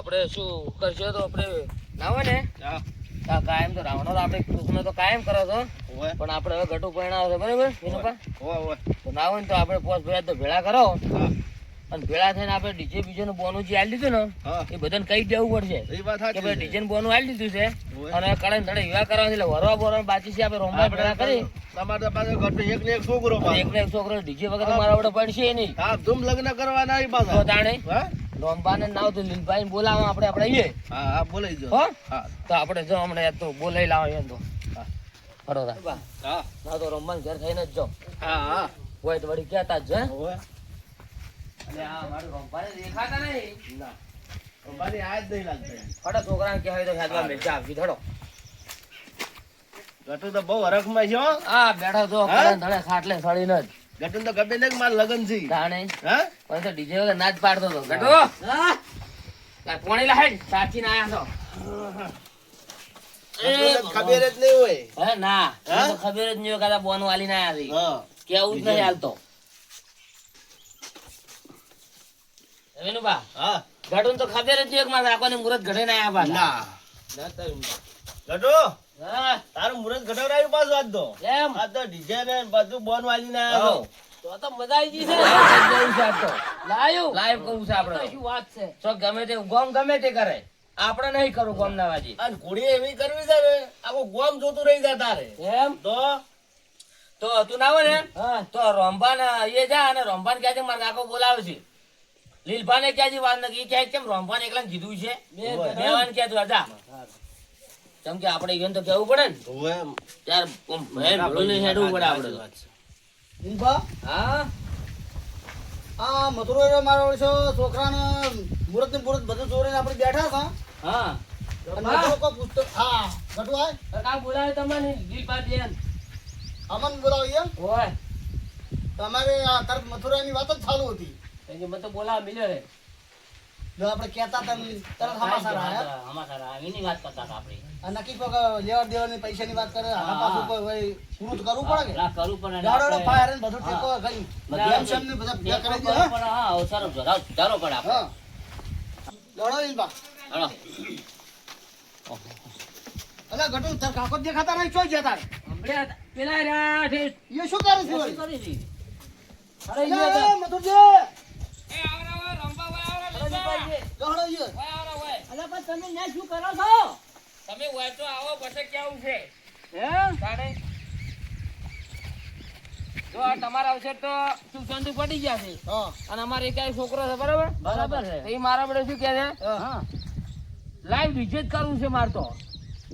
આપણે શું કરશો તો આપણે ના હોય ને કાયમ તો રાવણો આપણે કૃષ્ણ તો કાયમ કરે તો પણ આપણે હવે ગટુ પરિણામ છે બરાબર વિનુપા તો ના હોય ને તો આપણે પોસ ભેળા તો ભેળા કરો અને ભેળા થઈને આપણે ડીજે બીજે નું બોનું જે આલી દીધું ને એ બધાને કહી દેવું પડશે કે ભાઈ ડીજે નું બોનું આલી દીધું છે અને કડે ધડે એવા કરવાનું એટલે વરવા બોરવા બાકી છે આપણે રોમવા ભેળા કરી તમારે પાસે ઘરનો એક ને એક છોકરો ડીજે વગર તો મારા વડે પડશે નહીં ધૂમ લગ્ન કરવાના એ પાછા તો તાણે રોમબાને નાવ તો લીલભાઈ બોલાવા આપણે આવીએ હા બોલાઈ દો તો આપણે જો હમણાં તો બોલાઈ લાવો એમ તો બરોબર ના તો રોમબાન ઘર થઈને જ જો હોય તો વળી કહેતા જ અને આ મારું રોમબાને દેખાતા નહીં ના રોમબાની આ જ નહીં લાગતા ફટા છોકરાને કહેવાય તો હેદવા મેચા આપી ધડો ગટુ તો બહુ હરખમાં છે હો આ બેઠો તો કરણ ધડે ખાટલે સડીને જ ગટુ તો ગમે ને માર લગન છે તાણે હા પણ તો ડીજે વગર નાચ પાડતો તો ગટુ લા પોણી લા હેડ સાચીને આયા છો ખબર જ નહીં હોય હે ના તો ખબર જ નહીં હોય કાદા બોન વાલી ના આયા છે કેવું જ નહીં હાલતો વિનુબા હા ગટુન તો ખબર જ નહીં મારા આકોને મુરત ઘડે ના આયા પાછા ના ગટુ હા તારું મુરત ઘટાડાયું પાછું આજ તો એમ આ તો ડીજે ને બધું બોન વાલી ના આવ્યો તો મજા આવી ગઈ છે લાયો લાઈવ કહું છે આપણે શું વાત છે તો ગમે તે ગોમ ગમે તે કરે આપણે નહીં કરું ગોમ ના વાજી અને ઘોડી એવી કરવી છે ને આખું ગોમ જોતું રહી જાય તારે એમ તો તું ના હોય ને હા તો રોમભાન એ જા અને રોમભાન ક્યાં છે મારા કાકો બોલાવે છે લીલભાને ક્યાં છે વાત નથી ક્યાં કેમ રોમભાન એકલા કીધું છે બેવાન ક્યાં તું જા કેમ કે આપણે ઈવન તો કહેવું પડે ને ઓએ ત્યાર ભેર ભેળું નહીં હેડવું પડે આપણે ઇનબા હા આ મથુરો મારો છો છોકરાને મુરત ને મુરત બધું જોડીને આપણે બેઠા હતા હા મથુરો કો પુસ્તક હા ગટુ આય કાકા બોલાવે તમને લીલભા બેન અમન બોલાવી એમ ઓય તમારે આ તરત મથુરાની વાત જ ચાલુ હતી કે મને તો બોલાવા મિલ્યો રે જો આપણે કહેતા હતા તરત હમાસા રહ્યા હમાસા એની વાત કરતા હતા આપણે આ નક્કી કોક લેવડ દેવડની પૈસાની વાત કરે આ પાછું કોઈ હોય પૂરું તો કરવું પડે કે કરવું પડે ગાડોડો ફાયર ને બધું ટેકો ગઈ ટેન્શન ને બધા ભેગા કરી દે હા હા અવસર સુધારો પડે આપણે હા લડો ઇનબા હાલો અલા ગટુ તાર કાકો દેખાતા નહીં ચોઈ જતા હમણે પેલા રહ્યા છે એ શું કરે છે શું કરી હતી અરે અરે મથુરજી એ આવરા રંબા ભાઈ આવરા લડો ઈ આવરા ભાઈ અલા પણ તમે ને શું કરો છો તમે હોય તો આવો પછી કેવું છે હે તારે જો આ તમારા અવસર તો સુખ શાંતિ પડી ગયા છે હા અને અમારે એક છોકરો છે બરાબર બરાબર છે એ મારા બડે શું કહે છે હા લાઈવ ડીજે જ કરવું છે મારે તો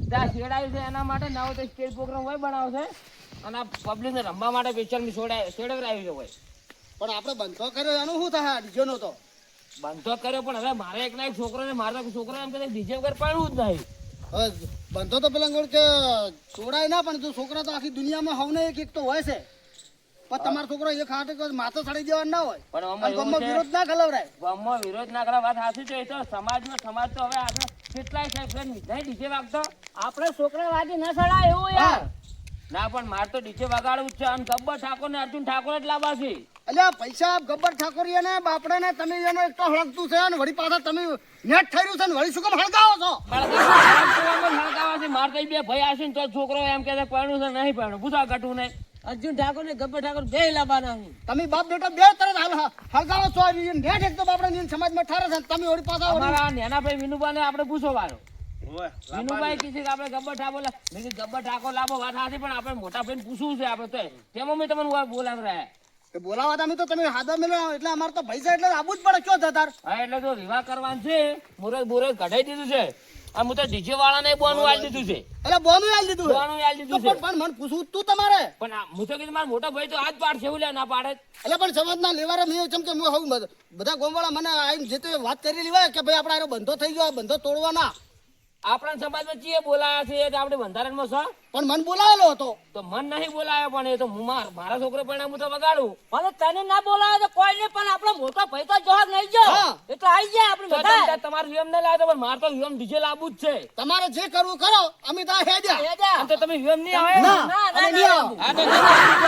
ત્યાં શેડાયું છે એના માટે ના હોય તો સ્ટેજ પ્રોગ્રામ હોય બનાવશે અને આ પબ્લિકને રમવા માટે પિક્ચર ની શેડવરાયું છે હોય પણ આપણે બંધો કર્યો એનું શું થાય ડીજે નો તો બંધો કર્યો પણ હવે મારે એકલા એક છોકરો ને મારા છોકરો એમ કે ડીજે વગર પાડવું જ નહીં હવે બંધો તો પેલા ગોળ કે છોડાય ના પણ તું છોકરા તો આખી દુનિયામાં હવને એક એક તો હોય છે પણ તમારો છોકરો એક હાથે માથે ચડી દેવાનું ના હોય પણ અને ગામમાં વિરોધ ના ખલવરાય ગામમાં વિરોધ ના કરવા વાત સાચી છે એ તો સમાજ તો હવે આપણે કેટલાય છે ફ્રેન્ડ નહીં ડીજે વાગતો આપણે છોકરા વાગી ન સડાય એવું યાર ના પણ માર તો ડીજે વગાડવું છે અને ગબ્બર ઠાકોર ને અર્જુન ઠાકોર જ લાવવા છે એટલે પૈસા ગબ્બર ઠાકોરિયા ને બાપડે ને તમે એનો એકટો હળગતું છે અને વળી પાછા તમે નેટ થઈ રહ્યું છે ને વળી શું કામ હળગાવો છો હળગાવા છે માર કઈ બે ભાઈ આવશે ને તો છોકરો એમ કે પરણું છે નહીં પરણું પૂછા ઘટું નહીં અર્જુન ઠાકોર ને ગબ્બર ઠાકોર બે લાવવાના તમે બાપ બેટો બે તરત હળગાવો છો નેટ એક તો બાપડે સમાજમાં ઠારે છે તમે વળી પાછા અમારા નેના ભાઈ વિનુબા ને આપણે પૂછવાનો વિનુભાઈ કીધું કે આપણે ગબ્બર ઠાકોર ગબ્બર ઠાકોર લાવો વાત સાચી પણ આપણે મોટા ભાઈ પૂછવું છે આપણે તો તેમાં મેં તમને બોલાવ રહ્યા બોલાવા તમે તો તમે હાથા મેળવ્યા એટલે અમારે તો પૈસા એટલે આવવું જ પડે ક્યાં જતા હા એટલે તો વિવાહ કરવાનું છે મુરત કઢાઈ દીધું છે અને હું તો ડીજે વાળાને બોનું આલી દીધું છે એટલે બોનું આલી દીધું બોનું આલી દીધું છે પણ મને પૂછવું તું તમારે પણ હું તો કીધું મારા મોટા ભાઈ તો આજ પાડશે એવું લે ના પાડે એટલે પણ સમાજના લેવારે મેં જેમ કે બધા ગોમવાળા મને આવીને જે તે વાત કરી લેવાય કે ભાઈ આપણે બંધો થઈ ગયો બંધો તોડવાના આપણા સમાજમાં ચીએ બોલાયા છે આપણે બંધારણમાં છો પણ મન બોલાવેલો હતો તો મન નહીં બોલાયો પણ એ તો હું મારા છોકરો પણ હું તો વગાડું અને તને ના બોલાવે તો કોઈ નહીં પણ આપણો મોટો ભાઈ તો જવાબ નહીં જો એ તો આવી જાય આપણે બધા તમારું વિયમ ન લાવે પણ મારે તો વિયમ ડીજે લાવવું જ છે તમારે જે કરવું કરો અમે તો હેડ્યા તો તમે વિયમ નહીં આવે ના અમે નહીં આવો. હા તો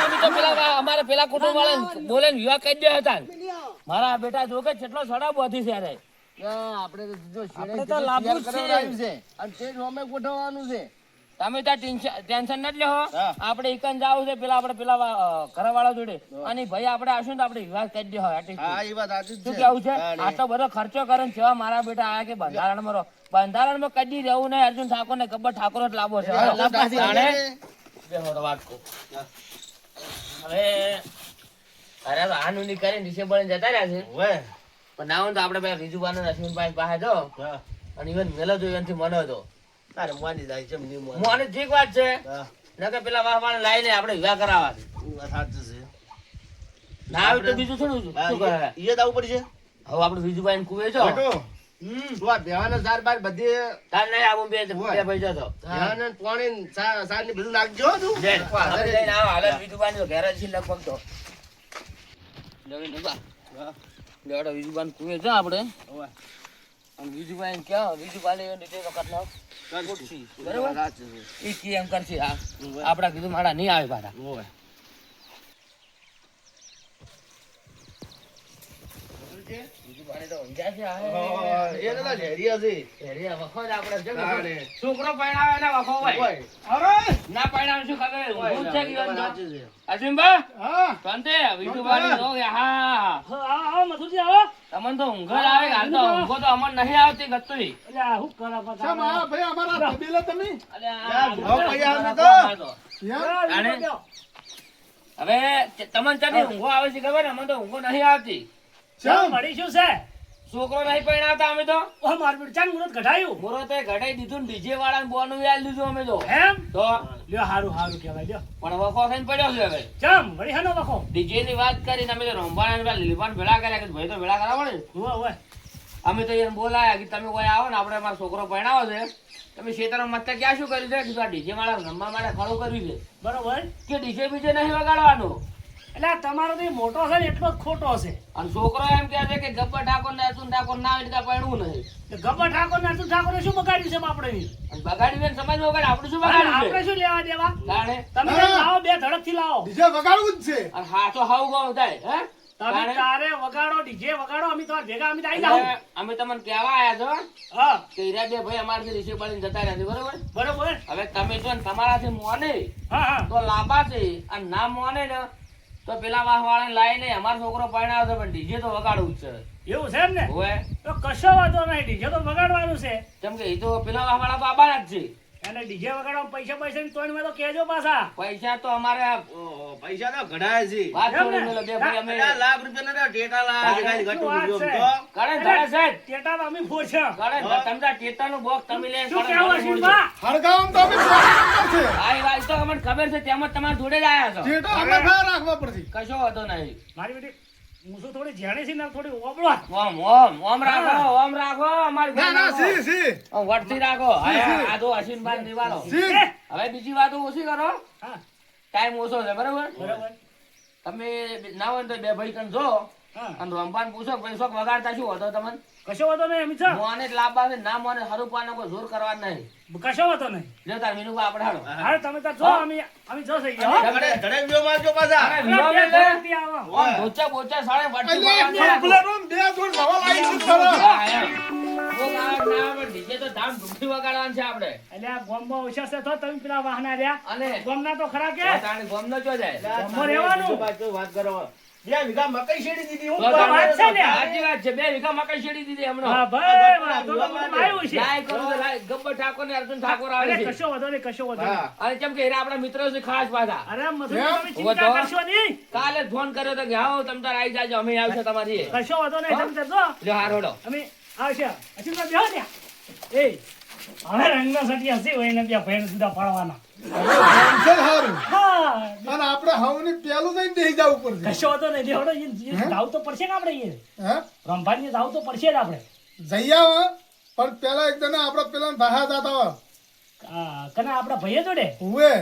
અમે તો પેલા અમારે પેલા કુટુંબ વાળા બોલે વિવાહ કરી દે હતા મારા બેટા જોકે કેટલો સડા બોધી છે રે આપણે તો જો શેડે આપણે તો જેટલું લાંબુ જ તૈયાર છે. કરાવડાવ્યું છે અને તે જ અમે ગોઠવવાનું છે. તમે ત્યાં ટેન્શન નથી લેવો. આપણે એકન જાવું છે પેલા આપણે પેલા ઘરવાળા જોડે અને ભાઈ આપણે આવશું ને તો આપણે વિવાહ કરી દેવો હા એ વાત સાચી જ શું છે. કેવું છે? હા, ને. આટલો બધો ખર્ચો કરે ને જેવા મારા બેટા આયા કે બંધારણમાં રહો. બંધારણમાં કદી રહેવું નહીં. અર્જુન ઠાકોર ને ગબ્બર ઠાકોર જ લાભો છે. હવે લાભ તાણે બેહો તો વાત કહું. હવે અરે તો આનું ની કરીને ડિસેમ્બર જતા રહ્યા છે. ઓવે. પણ ના હોય તો આપણે પેલા રીજુભાઈ ને અશ્વિનભાઈ પાસે જો હા. અને ઇવન મેલો જો એનાથી મને હતો તારે માની જાય છે એમ નહીં માને. મને ઠીક વાત છે. હા, નકે પેલા વાહવાને લાઈને આપણે વિવાહ કરાવવા છે. એ વાત સાચી છે. ના આવે તો બીજું થોડું શું હા, કરે? એ જ આવું પડશે. હવે આપણે રીજુભાઈ ને કુવે જો બેટો, તું આ બેવાના ઝાડ બાર બધે તાર નહીં આવું બે ભાઈ જતો બેવાના પાણી ને સાર ને બધું નાખજો હો તું. આપણે જઈને આવો. હાલે રીજુભાઈ ને ઘેર જ છે લગભગ તો નવીન ઉભા. હા, લેવડો રીજુભાઈ કુવે જો આપણે ઓવે. અને બીજુભાઈ ને ક્યાં બીજુભાઈ ને રીતે વખત લાવ કરશું. બરાબર? વાત સાચી છે. એ કે એમ કરશે. હા આપડા કીધું મારા નહીં આવે પાછા. ઓવે. બીજુભાઈ તો ઊંઘ્યા છે. હા, એ તો ઝેરિયા છે. હેરિયા વખો જ આપણે જગત. હા, ને. છોકરો પરણાવે ને વખો હોય. ઓય. ના પરણાવે શું ખબર? ઊંઘું જ છે કે એ વાત ઈવન તો. સાચી છે. અસીમભા, હા શાંતિ? બીજુભાઈ નો કે હા. આવો મથુરજી આવો. તમને તો ઊંઘ જ આવે. હાલ તો ઊંઘો તો અમર નહીં આવતી ગત્તુંય. એટલે આ શું કરો પતા? કેમ આ ભાઈ અમારા તબેલે તમે અલ્યા, ભાવ પૈયા અમે તો. જાણે. હવે તમને ચાલી ઊંઘો આવે છે ખબર? અમને તો ઊંઘો નહીં આવતી. મળી શું છે? છોકરો નહીં પરણાવતા અમે તો. ઓ માર બેટા ચાંદ મુરત ઘટાયું. મોરો તે ઘટાઈ દીધું ડીજે વાળા બોનું વ્યાલ દીધું અમે તો. એમ? તો લ્યો હારું હારું કહેવાય લ્યો. પણ વખો થઈને પડ્યો છે હવે. ચમ વળી હાનો વખો. ડીજે ની વાત કરીને અમે તો રંભાણા લીલપાન ભેળા કર્યા કે ભાઈ તો ભેળા કરાવો ને. ઓય ઓય. અમે તો એને બોલાયા કે તમે કોઈ આવો ને આપણે મારો છોકરો પરણાવો છે. તમે ખેતરમાં મત ક્યાં શું કર્યું છે? કીધું આ ડીજે વાળા રમવા માટે ખડું કર્યું છે બરોબર. કે ડીજે બીજે નહીં વગાડવાનું. એટલે આ તમારો તો ઈ મોટો છે ને એટલો જ ખોટો છે. અને છોકરો એમ કહે છે કે ગબ્બર ઠાકોર ને અર્જુન ઠાકોર ના આવી રીતે પરણવું નહીં. એટલે ગબ્બર ઠાકોર ને અર્જુન ઠાકોરે શું બગાડ્યું છે આપણે ની? અને બગાડી બેન સમાજ વગાડ આપણે શું અને બગાડ્યું આપણે છે? શું લેવા દેવા? તાણે તમે લાવો બે ધડક થી લાવો. બીજે વગાડવું જ છે અને હાથો હાવ ગાવ થાય હે તમે તાણે? તારે વગાડો ડીજે વગાડો અમે તો ભેગા અમે તો આવી જાવ. અને અમે તમને કહેવા આયા છો હા કે ઈરાદે ભાઈ અમારાથી રિસીવ કરીને જતા રહ્યા છે બરોબર. બરોબર. હવે તમે જો ને તમારાથી મોને હા હા તો લાંબા છે અને ના મોને ને તો પેલા વાહ વાળાને લાઈને અમારો છોકરો પરણાવશે પણ ડીજે તો વગાડવું જ છે. એવું છે એમ ને? હોય તો કશો વાંધો નહીં ડીજે તો વગાડવાનું છે. કેમ કે એ તો પેલા વાહ વાળા તો આબાના જ છે. અને ડીજે વગાડવા પૈસા ની તોય મેં તો કહેજો પાછા. પૈસા તો અમારે ઓહો, પૈસા તો ઘડાય છે. વાત એમ ને? છોડી મેલો બે ભાઈ અમે અલ્યા, લાખ રૂપિયાના તો ટેટા લાખ તારે ઘટું શું વાત બીજું છે? તો. કરે ધરે સાહેબ ટેટા તો અમે ફોડશે. કરે તમે તાર ટેટાનું બોક્સ તમે લઈને શું કરે કહેવું ધરે છે મોડજો. બા? હરગામ તો અમે પોતાના છે હા એ વાત તો અમને ખબર છે તેમ જ તમારા જોડે જ આયા છો. જેટો અમે ખા રાખવા પડશે કશો વાંધો નહીં. મારી બેટી હું શું થોડી જાણી છે ને થોડી ઓબળો. ઓમ રાખો અમારી ના ના ભાઈ સી સી ઓમ વટથી રાખો. હા, આ તો અશ્વિનભાઈ દિવાલો. સી હવે બીજી વાત ઓછી કરો. હા ટાઈમ ઓછો છે બરાબર. બરોબર. તમે ના હોય ને તો બે ભાઈ કણ જો હા અને રમવાન પૂછો કે ભાઈ શોખ વગાડતા શું હતો તમને? કશો વાંધો નહીં અમે છો. મોને જ લાભ આવે ના મોને હરુપાનો કોઈ જોર કરવાનું નહીં. કશો વાંધો નહીં. જો તાર મીનુભા આપણે હાલો. હારે તમે તાર જો અમે જો થઈ ગયા. ધડે ધડે વિયો મારજો પાછા. અરે, બે વિવાહ ધડક એટલે થી આવો. ઓમ બોચા બોચા સાડે વટથી અલ્યા વગાડતા પેલા રૂમ બે જોડ નવા લાવી છે ખરા હા, એમ. કોક આવે ના આવે, DJ તો ધામ ધૂમથી વગાડવાનું છે આપણે. એટલે આ ગોમમાં ઓછા છે તો તમે પેલા વાહના રહ્યા. અને ગોમના તો ખરા કે? તો તાણે ગોમનો ચો જાય. ગોમમાં રહેવાનું. બાજુ વાત કરો. 2 વીઘા મકઈ શેડી દીધી હું. તો તાણે વાત છે ને? સાચી વાત છે. 2 વીઘા મકાઈ શેડી દીધી હમણાં. હા ભાઈ વાંધો તો મને આવ્યું છે. લાય કરું તો લાય. ગબ્બર ઠાકોર ને અર્જુન ઠાકોર આવે અરે છે. કશો વાંધો નહીં કશો વાંધો નહીં. હા. અને કેમ કે હીરા આપણા મિત્રો છે ખાસ પાછા. અરે મધુજી તમે ઉભો ચિંતા થો. કરશો નહીં. કાલે જ ફોન કર્યો તો કે આવો તમ તાર આવી જાજો અમે આવશે તમારી. કશો વાંધો નહીં તમે જો લ્યો હાર હોડો. અમે આવશે અચિંત બેહો ત્યાં. એ હવે રંગના સટી હસી હોય ને ત્યાં ભેણ સુધા પાડવાના. ટેન્શન હારું હા અને આપણે હવની પેલું જઈને બેસી જવું પડશે કશો વાંધો નહીં લેવડો ઈ જાવ તો પડશે ને આપણે ઈ હે રંભાની જાવ તો પડશે જ આપણે. જઈ આવો પણ પેલા એકદમ આપણે પેલા બહાર જતા હોય કને આપણા ભાઈએ જોડે હુએ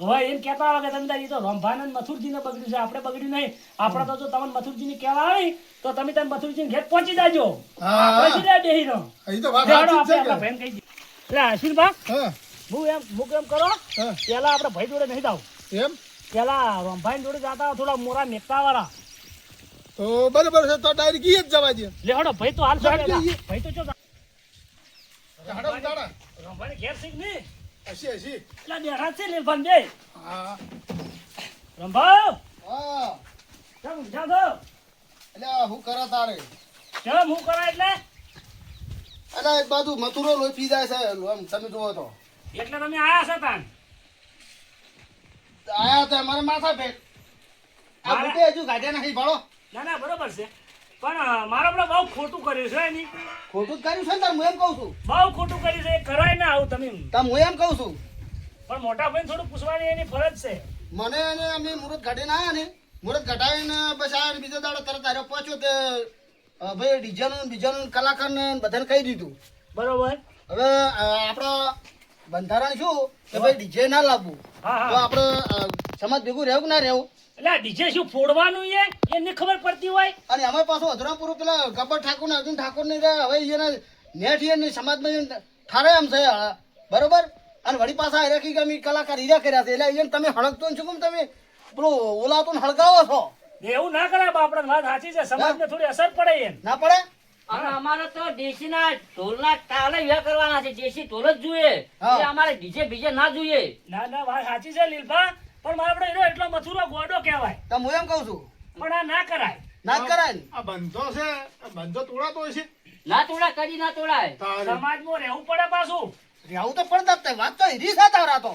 હવે એમ કહેતા હોય કે તમે તાર ઈ તો રંભાને ને મથુરજીને બગડ્યું છે આપણે બગડ્યું નહીં. આપણે તો જો તમને મથુરજીને કહેવા આવી તો તમે તાર મથુરજીને ઘેર પહોંચી જાજો. હા, આપણે હા. સીધા બેહી રહો. અહીં તો વાત લેવડો સાચી આપણે જ છે આપણા ભાઈને કહી દઈએ. એટલે આશીર્વાદ હા હું એમ કરો હા પેલા આપણે ભાઈ જોડે નહીં જાવ. એમ પેલા રંભાઈ જોડે જતા થોડા મોરા મેકતા વાળા તો બરાબર છે તો ડાયરેક્ટ ઈ જ જવા દે લે હડો ભાઈ તો હાલ જાગી છો જઈએ. ભાઈ તો જો હાડો ઉતારા રંભાને ઘેર શીખ ને હસી હસી એટલે બેઠા છે લીલભાન બે હા રંભા હા કેમ ઊંઘ્યા છો એટલે હું કરે તારે કેમ હું કરાય એટલે એટલે એક બાજુ મથુરો લોહી પી જાય છે આમ તમે જુઓ તો એટલે તમે આયા છો તાન આયા તો મારે માથા પેટ આ મારા- બુટે હજુ ગાઢ્યા નહીં ભાળો ના ના બરોબર છે પણ મારા આપણે બહુ ખોટું કર્યું છે એની ખોટું જ કર્યું છે ને તાર હું એમ કહું છું બહુ ખોટું કર્યું છે એ કરાય ના આવું તમે તાર હું એમ કહું છું પણ મોટા ભાઈ થોડું પૂછવાની એની ફરજ છે મને અને અમે મુહૂર્ત કાઢીને આવ્યા ને મુહૂર્ત ઘટાડીને બસ આ બીજો દાડો તરત આર્યો પહોંચ્યો તે ભાઈ ડીજેનું બીજાનું કલાકારને બધાને કહી દીધું બરોબર હવે આપણા બંધારણ શું કે ભાઈ ડીજે ના લાવવું હા તો હા આપણે સમાજ ભેગું રહેવું કે ના રહેવું એટલે આ ડીજે શું ફોડવાનું એને ખબર પડતી હોય અને અમારે પાછું અધરાપુર પેલા ગબ્બર ઠાકોર ને અર્જુન ઠાકોર ને હવે એને નેટ એને સમાજમાં ઠારે એમ છે બરોબર અને વળી પાછા હીરા કે અમે કલાકાર હીરા કર્યા છે એટલે એને તમે હળગતો ને શું કેમ તમે પેલો ઓલાતો ને હળગાવો છો એવું ના કરાય બાપડા વાત સાચી છે સમાજને થોડી અસર પડે એમ ના પડે અને અમારે તો દેશીના ઢોલના તાલે વ્યવહાર કરવાના છે દેશી ઢોલ જ જોઈએ હા. એ અમારે ડીજે બીજે ના જોઈએ ના ના વાત સાચી છે લીલભા પણ મારે આપણે એનો એટલો મથુરો ગોડો કહેવાય તો હું એમ કહું છું પણ આ ના કરાય ના જ કરાય ને આ બંધો છે આ બંધો તોડાતો હશે ના તોડાય કદી ના તોડાય સમાજમાં રહેવું પડે પાછું રહેવું તો પડતા જ થાય. વાત તો હીરી છે તારા તો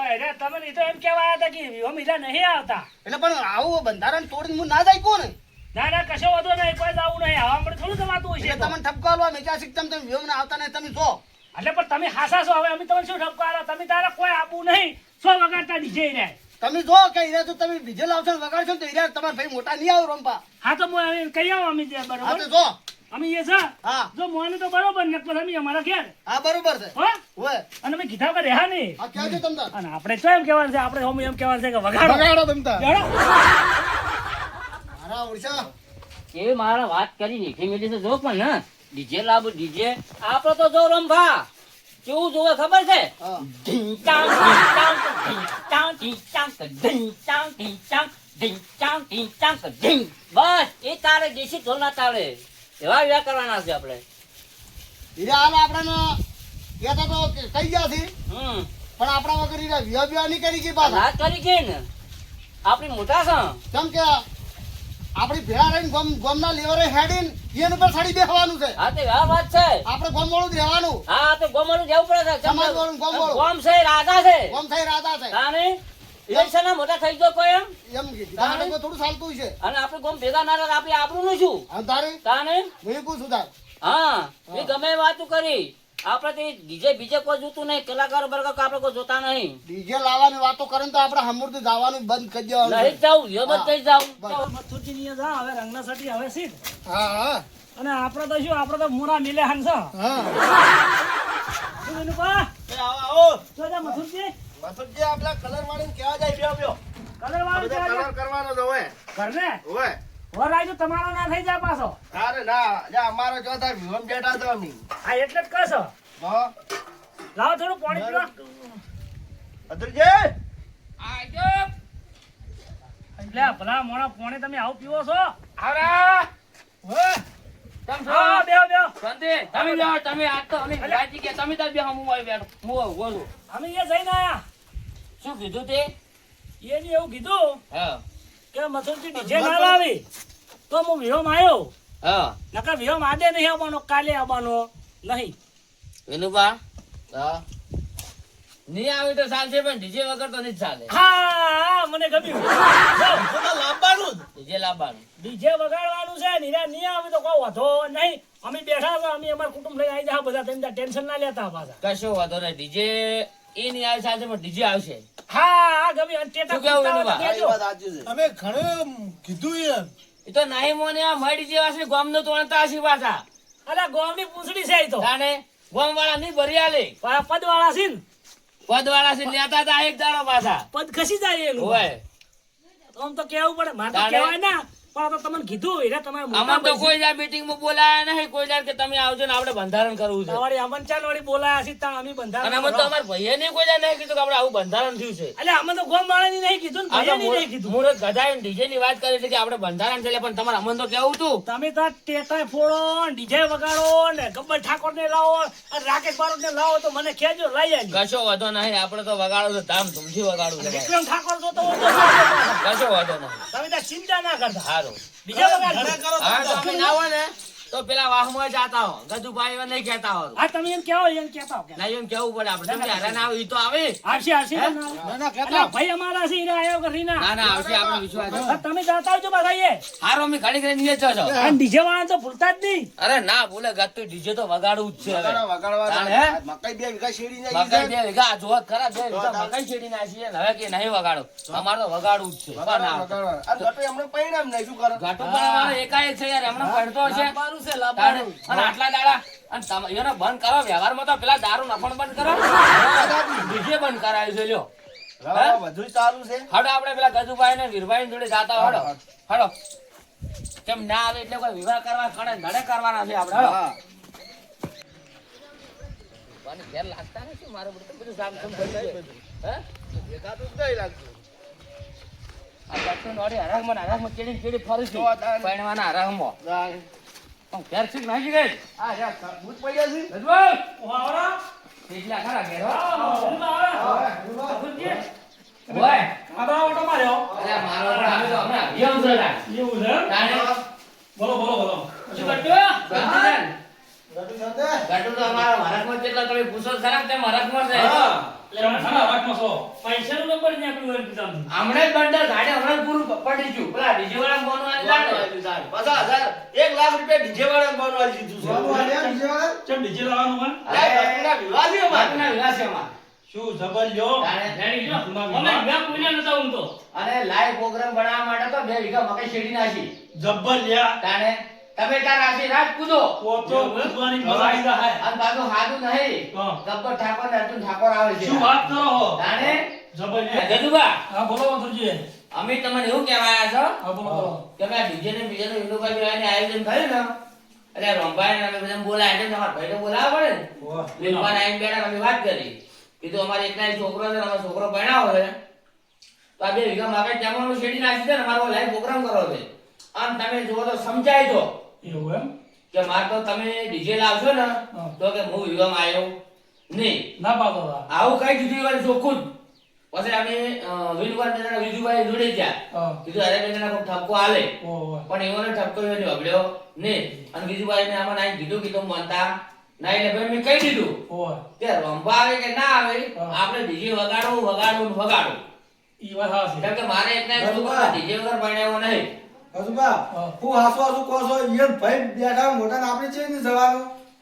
એને તમે નહીં તો એમ કહેવાય હતા કે વિહો મીરા નહીં આવતા એટલે પણ આવું બંધારણ તોડીને હું ના જાય કોને ના ના કશો વાંધો નહીં કોઈ જ આવું નહીં આવા આપણે થોડું જવાતું હોય છે એટલે તમને ઠપકો આલવા મેં ક્યાં શીખતા તમે વ્યોમને આવતા નહીં તમે જો એટલે પણ તમે હાસા છો હવે અમે તમને શું ઠપકારો તમે તારા કોઈ આપવું નહીં સો વગાડતા ડીજે ને તમે જો કે હીરા તો તમે ડીજે લાવશો ને વગાડશો ને તો હીરા તમારા ભાઈ મોટા નહીં આવે રમવા હા તો હું કહી આવું અમે જે હા તો બરોબર જો અમે એ છે હા જો મોને તો બરોબર ને પણ અમે અમારા ઘેર હા બરોબર છે હો હોય અને અમે કીધા કે રહ્યા નહીં આ ક્યાં છે તમને અને આપણે તો એમ કહેવાનું છે આપણે હોમ એમ કહેવાનું છે કે વગાડો વગાડો તમતા જાણો? મારા ઓળશા એ મારા વાત કરી નીકળી મેલી તો જો પણ ને ડીજે લાવો ડીજે આપડે તો જો રંભા કેવું જોવે ખબર છે હા ઢીંગ ચાંગ, ઢીંગ ચાંગ, ઢીંગ ચાંગ, ઢીંગ ચાંગ, ઢીંગ ચાંગ, ઢીંગ ચાંગ, ઢીંગ ચાંગ, ઢીંગ ચાંગ, ઢીંગ. બસ એ તારે દેશી ઢોલના તાળે એવા વ્યવહાર કરવાના છે આપણે હીરા હાલ આપણને કહેતા તો કહી ગયા છે હમ પણ આપણા વગર હીરા વિવા નહીં કરી ગઈ પાછા વાત કરી છે ને આપણી મોટા છે કેમ કે આપણી ભેળા રહીને ગોમના લેવરે હેડીને એની ઉપર સાડી બેસવાનું છે હા તે આ વાત છે આપણે ગોમ વાળું જ રહેવાનું હા તો ગોમડું જવું પડે છે સમાજ વાળું, ગોમ વાળું. ગોમ છે રાધા છે ગોમ થઈ રાતા છે તાને ઇલેક્શનના મોટા થઈ ગયો કોઈ એમ એમ કીધું તારે તો થોડું ચાલતું છે અને આપણે ગોમ ભેગા ના થાય આપણે આપણું નું શું અને તારે તાને હું કહું છું તાર હા એ ગમે એ વાતું કરી આપણે તે ડીજે બીજે કોઈ જોતું નહીં કલાકારો બરકાર આપણે કોઈ જોતા નહીં ડીજે લાવવાની વાતો કરે ને તો આપણે હમુરથી જવાનું બંધ કરી દેવાનું નહીં છે. જાવ યો બધ થઈ જાવ બસ. મથુરજી ની જા હવે રંગના સટી હવે સીધ હા હા અને આપણે તો શું આપણે તો મુરા મિલે હન છે હા શું બેનું પા આવો જો જા મથુરજી મથુરજી આપલા કલર વાળીને કેવા જાય બ્યો કલર વાળો બધા છે કલર કરવાનો છે ઓય ઘરને ઓય વરાય તમારો ના થઈ જાય પાછો તારે ના જા અમારો જો તાર વિવમ બેઠા તો અમે આ એટલે જ કશો હા લાવો થોડું પાણી પીવા મથુરજી લે ભલા મોણા પાણી તમે આવું પીવો છો આવરા ઓય તમ છો હા બેહો બેહો શાંતિ તમે જાઓ તમે આજ તો અમે રાજી કે તમે તાર બે હું આવી બેઠો હું બોલું અમે એ જઈને આયા શું કીધું તે એની એવું કીધું હા કે મથુરજી ડીજે ના લાવી તો હું વિહોમ આવ્યો હા નકર વિહોમ આજે નહીં આવવાનો કાલે આવવાનો નહીં વિનુબા હા નહીં આવી તો ચાલશે પણ ડીજે વગર તો નહીં જ ચાલે હા મને ગમ્યું તો લાંબાનું ડીજે લાવવાનું ડીજે વગાડવાનું છે નિરા નહીં આવે તો કોઈ વાંધો નહીં અમે બેઠા હતા અમે અમારું કુટુંબ લઈ આવી જા બધા તમે ટેન્શન ના લેતા પાછા કશો વાંધો નહીં ડીજે એ નહીં આવે ચાલશે પણ ડીજે આવશે હા ગમી અને ટેટા શું કેવું કૂદતા હોય તો વિનુબા? કહેજો. વાત સાચી છે અમે ઘણું કીધું એમ એ તો નહીં મોને આ મળી જેવા છે ગોમ નો તોડતા હશે પાછા અલા ગોમની પૂંછડી છે ઈ તો તાને ગોમ વાળા નહીં ભરી આલે પદ વાળા છે ને પદ વાળા છે લેતા હતા એક દાડો પાછા પદ ખસી જાય એનું હોય આમ તો કેવું પડે મારે તો તાણે? કહેવાય ના પણ આ તો તમને કીધું એટલે તમારે આમાં તો કોઈ જ આ મીટિંગમાં બોલાયા નહીં કોઈ જ કે તમે આવજો ને આપણે બંધારણ કરવું છે તમારી અમન ચાલ વળી બોલાયા છે ત્યાં અમે બંધારણ અને અમે તો અમારા ભાઈએ નહીં કોઈ જ નહીં કીધું કે આપણે આવું બંધારણ થયું છે એટલે અમે તો ગોમ વાળાની નહીં કીધું ને ભાઈઓની નહીં કીધું. મુરત ગધાઈ ડીજે ની વાત કરી છે કે આપણે બંધારણ છે એટલે પણ તમારે અમન તો કેવું તું તમે તો ટેટા ફોડો ડીજે વગાડો ને ગબ્બર ઠાકોર ને લાવો અને રાકેશ બારોટ ને લાવો તો મને કહેજો લઈ આવી. કશો વાંધો નહીં આપણે તો વગાડવું છે ધામ ધૂમથી વગાડવું છે ભાઈ. વિક્રમ ઠાકોર તો તો કશો વાંધો નહીં તમે ત્યાં ચિંતા ના કરતા સારું ડીજે વગાડજો. હા તો અમે ના હોય ને તો પેલા વાહમાં જાતા હો ગજુભાઈ એવા નહીં કહેતા હો હા તમે એમ કહેવો એમ કહેતા હો કે. ના એમ કેવું પડે આપણે તમે હારે ના આવે ઈ તો આવે આવશે આવશે એટલે ભાઈ અમારા છે હીરા આયો કે રીના. ના ના આવશે આપણે વિશ્વાસ છે. હા, તમે જાતા આવજો બધાએ હારો અમે ઘડી ઘડી નીચે છો અને ડીજે વાળા તો ભૂલતા જ નહીં. અરે ના ભૂલે ગતું ડીજે તો વગાડવું જ છે હવે. તાણે હે? મકાઈ 2 વીઘા શેરડી ને મકાઈ 2 વીઘા જોત ખરા 2 વીઘા મકાઈ છેડી નાખી છે ને હવે કે નહીં વગાડો અમારે તો વગાડવું જ છે પણ ના ઘાટું પણ અમારે એકાએક છે યાર હમણાં પડતો હશે તાણે. અને આટલા દાડા અને એને બંધ કરો વ્યવહારમાં તો પેલા દારૂ નફણ બંધ કરો ડીજે બંધ કરાયું છે લ્યો બધું ચાલુ છે. હડો આપણે પેલા ગજુભાઈ ને વીરભાઈ જોડે જાતા હડો હડો કેમ ના આવે એટલે કોઈ વિવાહ કરવા ખડે ધડે કરવાના છે આપણે હડો મને ઘેર લાગતા નથી મારે બધું કામ સમ થઈ ગયું હે આ બચ્ચો નોડી હરાગમાં કેડી ફરી છે પૈણવાના હરાગમાં ઘેર છે નાખી ગઈ ગજુભાઈ વાવરા એટલા ખરા ઘેર હો ઓય ઓય આબા ઓટો માર્યો અરે મારો પણ અમે તો હમણાં અભિયાન છે લા. એવું છે તાણે બોલો શું કરતો? ગંજીલાલ. ગટુ તો અમારા મહારાજમાં જેટલા તમે પૂછો ખરા કે મહારાજમાં છે પૈસાનું નંબર ને આપણું હોય પિતામ હમણાં જ બંદર ગાડી હમણાં જ પૂરું પડી ગયું પેલા ડીજે વાળા ફોન વાળી જાણે 1 લાખ રૂપિયા ડીજે વાળા બનવા દીધું છે. ચમ ડીજે લાવવાનું હોય અરે ઘટના વિવાહ છે અમારે. બાપુના વિલાસમાં શું જબર લ્યો તાણે રેડી જો અમે ગયા પૂછ્યા નતા હું તો અને લાઈવ પ્રોગ્રામ બનાવવા માટે તો 2 વીઘા મકાઈ શેરડી નાખી જબર લ્યા તાણે તમે તાર રાશિ રાત કૂદો પોતો કૂદવાની મજા આવી જાય અને પાછું હાદું નહીં હા. ગબ્બર ઠાકોર ને અર્જુન ઠાકોર આવે છે શું વાત કરો હો તાણે જબર લ્યા ગજુબા હા બોલો મથુરજી અમે તમને એવું કહેવાયા છો હા બોલો કે મેં ડીજે ને બીજે વિનુભાઈ બિરાને આયોજન થયું ને એટલે રોમભાઈ ને અમે બધા બોલાય એટલે તમારા ભાઈ તો બોલાવવા પડે ને વિનુભાઈ આવીને બેઠા અમે વાત કરી કીધું અમારે એકલા એક છોકરો છે ને અમારો છોકરો ભણાવો છે તો આ 2 વીઘા માગે ત્યાં શેડી નાખી છે ને અમારો લાઈવ પ્રોગ્રામ કરો છે અને તમે જુઓ તો સમજાય તો એવું એમ કે મારે તો તમે ડીજે લાવશો ને તો કે હું વિવામાં આવ્યો નહીં ના પાતો આવું કઈ દીધું વાર ચોખ્ખું જ પછી અમે વિનુભાઈ વિજુભાઈ જોડે ગયા હા કીધું અરે બેન કોઈ ઠપકો આલે ઓહો પણ એવો ને ઠપકો એવો અગડ્યો નહીં અને બીજુભાઈ ને આમાં નાઈ કીધું કીધું માનતા ના એટલે ભાઈ મેં કહી દીધું ઓહો કે રંભા આવે કે ના આવે આપણે ડીજે વગાડો ઈ વાત હા છે કેમ કે મારે એકલા એક છોકરો ડીજે વગર ભણ્યો નહીં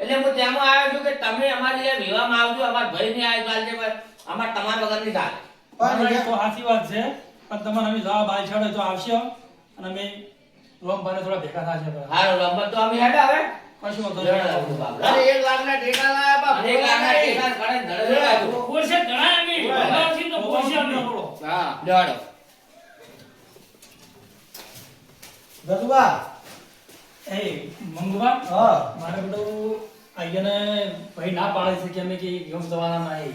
એટલે હું તેમાં આવ્યો છું કે તમે અમારી જે વિવાહમાં આવજો અમારા ભાઈ ની આવી છે અમાર તમારા વગર નહીં થાય તમારી તો સાચી વાત છે પણ તમારે અમે જવાબ આવી છોડે તો આવશે અને અમે રોમભાઈને થોડા ભેગા થાશે હારો રંભા તો અમે હેડા હવે કશું વાંધો જય નહીં. રામ બાપ. અરે 1 લાખના ટેકા લાયા બાપ. અને એક લાખના ટેકા ગણે ધડે લગાવ્યું. પોલીસે ઘણા અમે ભેગાથી તો પોલીસે અમે બોલો. હા લેવાડો એ મંગવા મારે બધું આઈને ભાઈ ના પાડે છે કે અમે કે ગમ જવાના નહીં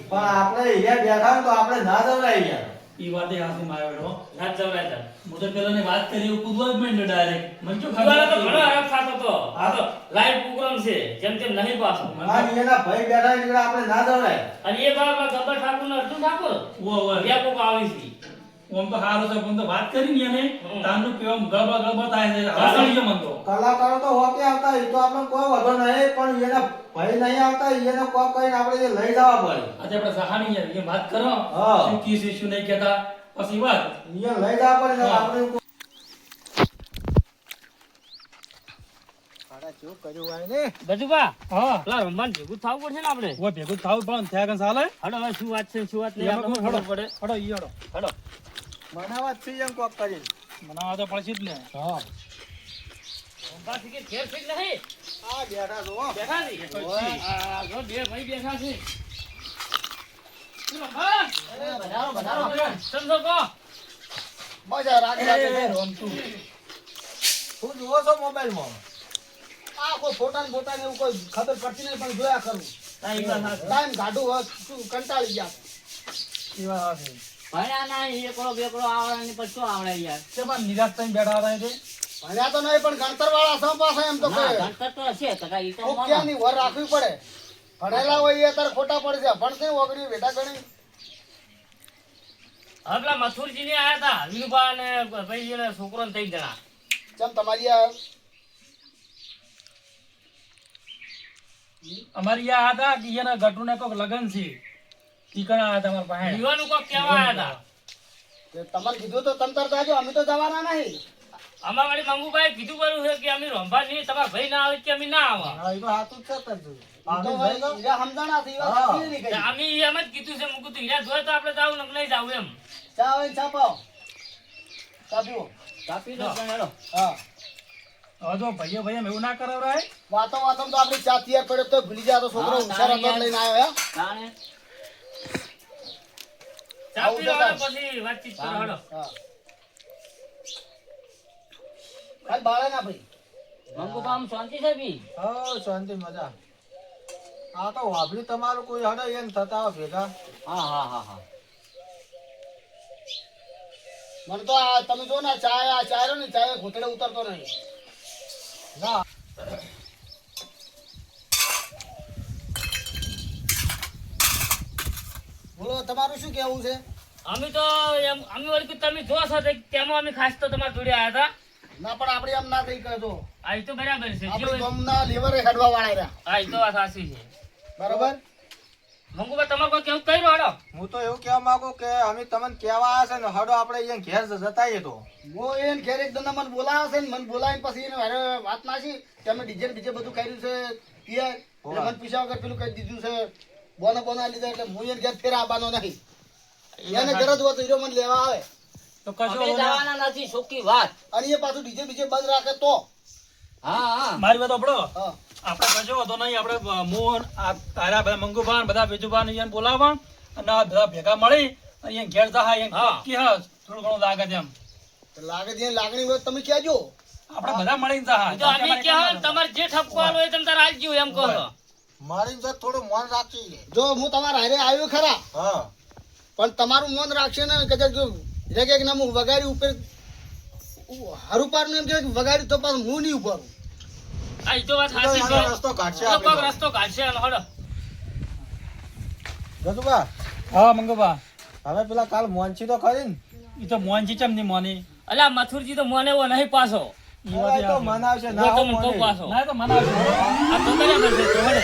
ઈ વાતે હાથી માર્યો ના જવરાય હું તો પેલાની વાત કરી એવું કૂદવા જ માંડ્યો ડાયરેક્ટ મને તો ખબર તો ઘણો આરામ થતો તો આ તો લાઈવ પ્રોગ્રામ છે જેમ તેમ નહીં પાછો અને એ બાબા ગબ્બર ઠાકોર ને અર્જુન ઠાકોર ઓ બે કોક આવી છે ઓમ તો હારો છે પણ તો વાત કરી ને એને તાનું કેમ ગબા ગબા થાય છે હાસળી મન તો કલાકારો તો હોકે આવતા એ તો આપણે કોઈ વધો નહીં પણ એના ભાઈ નહીં આવતા એને કોઈ કઈને આપણે જે લઈ જવા પડે આજે આપણે સહાની યાર એ વાત કરો હા. શું કી છે શું નહીં કહેતા પછી વાત અહીંયા લઈ જવા પડે ને આપણે ગજુબા હા પેલા રમવાન ભેગું થવું પડશે ને આપણે ઓ ભેગું થાવ પણ થયા કન સાલે હડો હવે શું વાત છે શું વાત નહીં એમાં આપણે કોણ ખબર પડે હડો ઈ હડો હડો મનાવા જ એમ કોક કરીને મનાવા તો પડશે જ ને હા રમવા થી કે ઘેર છે કે નહીં આ બેઠા છો હો. બેઠા છે આ જો બે ભાઈ બેઠા છે શું રમવા? સમજો કો મજા રાખી રાખી એ રમતું શું જુઓ છો મોબાઈલમાં? આ કોઈ ફોટા ને બોટા ને એવું કોઈ ખબર પડતી નહીં પણ જોયા કરું ટાઈમ કાઢું હોત શું કંટાળી ગયા ભણ્યા ના એકડો બેકડો આવડે ને પછી શું આવડે યાર નિરાશ થઈને બેઠા હતા તે ભણ્યા તો નહીં પણ ગણતર વાળા સૌ પાસે એમ તો ના કે ભણતર તો હશે કાકા ઈ તો માનો. કોકિયાની વર રાખવી પડે ભણેલા હોય એ અત્યારે ખોટા પડે છે ભણશે ઓગળી બેટા ગણી હવે પેલા મથુરજી ને આયા હતા વિનુભા ને ભાઈ ને છોકરો ને 3 જણા ચમ તમારી આ અમારી આ હતા કે એના ગટુને કોક લગન છે ટીકણા હતા અમારા પાસે યુવાનું કોક કેવા આયા હતા તમારે કીધું તો તમ તરત આવજો અમે તો જવાના નહીં અમાર વાળી મંગુભાઈ કીધું કર્યું છે કે અમે રંભા નહીં તમારા ભાઈ ના આવે કે અમે ના આવા હા, એ તો હાથું જ છે તરતું. તો ભાઈ હીરા સમજાણા છે, ઈ વાત સાચી નહીં કહી. અમે એમ જ કીધું છે મુકું તું હીરા જોયે તો આપણે જાવું ને નહીં જાવું એમ ચા હોય ને ચા પાઓ ચા પીવો કાપી દો પણ હેડો. હા હવે જો ભાઈઓ ભાઈ એવું ના કરાવરાય વાતો વાતો તો આપણી ચા તૈયાર પડે તો ભૂલી જાય તો છોકરો હા, હોશિયાર હતો તારે લઈને આવ્યો હે તાણે ચા પી લો અને પછી વાતચીત કરો હેડો હા કાલ બાળે ના ભાઈ મંગુભા આમ શાંતિ છે બી હા, શાંતિ મજા. આ તો વાપરી તમારું કોઈ હડે એમ થતા હોય ભેગા. હા હા હા હા મને તો આ તમે જો ને આ ચા રહ્યો ને ચા ઘૂંટડે ઉતરતો નહીં ના બોલો તમારું શું કેવું છે અમે તો એમ અમે વળી કીધું તમે જો છો તો તેમાં અમે ખાસ તો તમારા જોડે આયા હતા ના પણ આપણે એમ ના થઈ કહેતો આ ઈ તો બરાબર છે આપણે જે હોય- ગામના લેવરે હેડવા વાળા રહ્યા હા ઈ તો વાત સાચી છે બરોબર મંગુભા તમારે કોઈ કેવું કર્યું હેડો હું તો એવું કહેવા માંગુ કે અમે તમને કહેવા આવ્યા છે ને હડો આપણે અહીંયા ઘેર જતાઈએ તો. હું એને ઘેર એક દંડા મને બોલાવે છે ને મને બોલાવીને પછી એને હારે વાત નાખી કે અમે ડીજે બીજે બધું કર્યું છે પિયર એટલે મને પૂછ્યા વગર પેલું કહી દીધું છે બોના લીધા એટલે હું એને ઘેર ફેર આવવાનો નહીં એને ઘર જ હોતો હીરો મને લેવા આવે તો કશો અમે જવાના નથી ચોખ્ખી વાત અને એ પાછું ડીજે બીજે બંધ રાખે તો હા હા મારી વાત આપણો હા આપણે કશો હતો નહીં આપણે મોહન આ તારા બધા મંગુભાન બધા બીજુભાન અહીંયા બોલાવવા અને આ બધા ભેગા મળી અહીંયા ઘેર જા અહીંયા કે હા થોડું ઘણું લાગે છે એમ તો લાગે છે લાગણી હોય તો તમે કહેજો આપણે બધા મળીને જા તો અમે ક્યાં તમારે જે ઠપકો આલો એ તમે તારે આલજો એમ કહો છો મારી તો થોડું મન રાખી. જો હું તમારા હારે આવ્યો ખરા હા પણ તમારું મન રાખશે ને કદાચ જો રેગે કે ના હું વગાડી ઉપર હારું પારનું એમ કે વગાડી તો પાછું હું નહીં ઉભારું આ ઈ તો વાત સાચી તો છે એનો રસ્તો કાઢશે તો આપણે કોક તો. રસ્તો કાઢશે હાલો હેડો ગજુભા, હા મંગુભા હવે પેલા કાલ મોનછી તો ખરી ને? એ તો મોહનજી ચમ ની મોની અલા મથુરજી તો મને એવો નહીં પાછો ઈ વાત હવે તો મનાવશે જો ના તમને હો કહું મોને. પાછો ના એ તો મનાવજો આ તો બરાબર છે તો હેડો